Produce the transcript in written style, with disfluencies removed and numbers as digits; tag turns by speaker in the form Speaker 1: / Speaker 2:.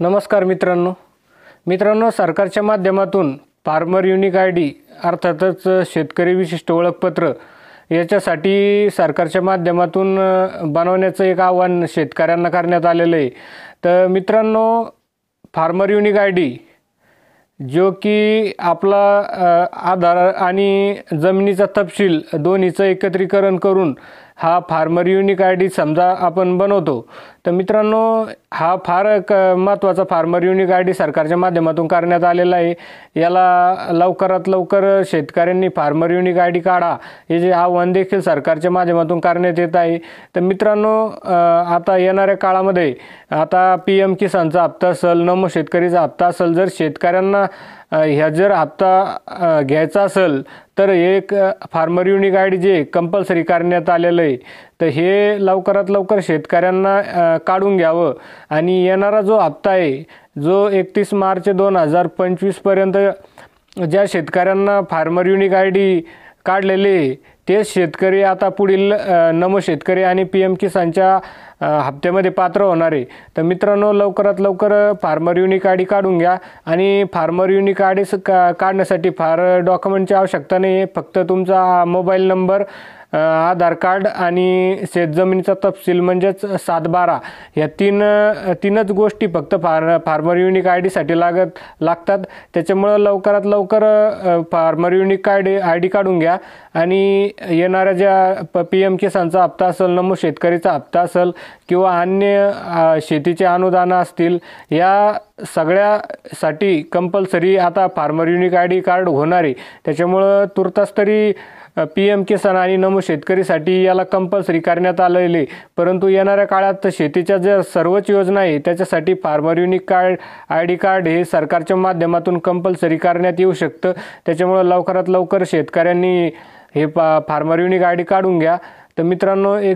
Speaker 1: नमस्कार मित्रांनो, सरकारच्या माध्यमातून फार्मर युनिक आयडी अर्थातच शेतकरी विशिष्ट ओळखपत्र याच्यासाठी सरकारच्या माध्यमातून बनवण्याचं एक आव्हान शेतकऱ्यांना करण्यात आलेलं आहे। तर मित्रांनो, फार्मर युनिक आयडी जो की आपला आधार आणि जमिनीचा तपशील दोन्हीचं एकत्रीकरण करून हा फार्मर युनिक आयडी समजा आपण बनवतो। तर मित्रांनो, हा फार महत्त्वाचा फार्मर युनिक आयडी सरकारच्या माध्यमातून करण्यात आलेला आहे। याला लवकरात लवकर शेतकऱ्यांनी फार्मर युनिक आयडी काढा हे जे आव्हान देखील सरकारच्या माध्यमातून करण्यात येत आहे। तर मित्रांनो, आता येणाऱ्या काळामध्ये आता PM किसानचा हप्ता असेल, नमो शेतकरीचा हप्ता असेल, जर शेतकऱ्यांना ह्या जर हप्ता घ्यायचा असेल तर एक फार्मर युनिक आयडी जे कंपल्सरी करण्यात आलेलं आहे। तर हे लवकरात लवकर शेतकऱ्यांना काढून घ्यावं आणि येणारा जो हप्ता आहे जो 31 मार्च 2025 पर्यंत ज्या शेतकऱ्यांना फार्मर युनिक आयडी काढलेले तेच शेतकरी आता पुढील नमो शेतकरी आणि PM किसानच्या हप्त्यामध्ये पात्र होणार आहे। तर मित्रांनो, लवकरात लवकर फार्मर युनिक आयडी काढून घ्या आणि फार्मर युनिक आयडी काढण्यासाठी फार डॉक्युमेंटची आवश्यकता नाही आहे। फक्त तुमचा मोबाईल नंबर, आधार कार्ड आणि शेतजमिनीचा तपशील म्हणजेच 7/12 या तीनच गोष्टी फक्त फार्मर युनिक आयडीसाठी लागतात। त्याच्यामुळे लवकरात लवकर फार्मर युनिक आयडी काढून घ्या आणि येणाऱ्या ज्या PM किसानचा हप्ता असेल, नमो शेतकरीचा हप्ता असेल किंवा अन्य शेतीचे अनुदान असतील, या सगळ्यासाठी कंपल्सरी आता फार्मर युनिक आयडी कार्ड होणार आहे। त्याच्यामुळे तुर्तास तरी PM किसान आणि नमो शेतकरीसाठी याला कंपल्सरी करण्यात आलेले, परंतु येणाऱ्या काळात शेतीच्या ज्या सर्वच योजना आहे त्याच्यासाठी फार्मर युनिक आयडी कार्ड हे सरकारच्या माध्यमातून कंपल्सरी करण्यात येऊ शकतं। त्याच्यामुळे लवकरात लवकर शेतकऱ्यांनी हे फार्मर युनिक आयडी काढून घ्या। तर मित्रांनो,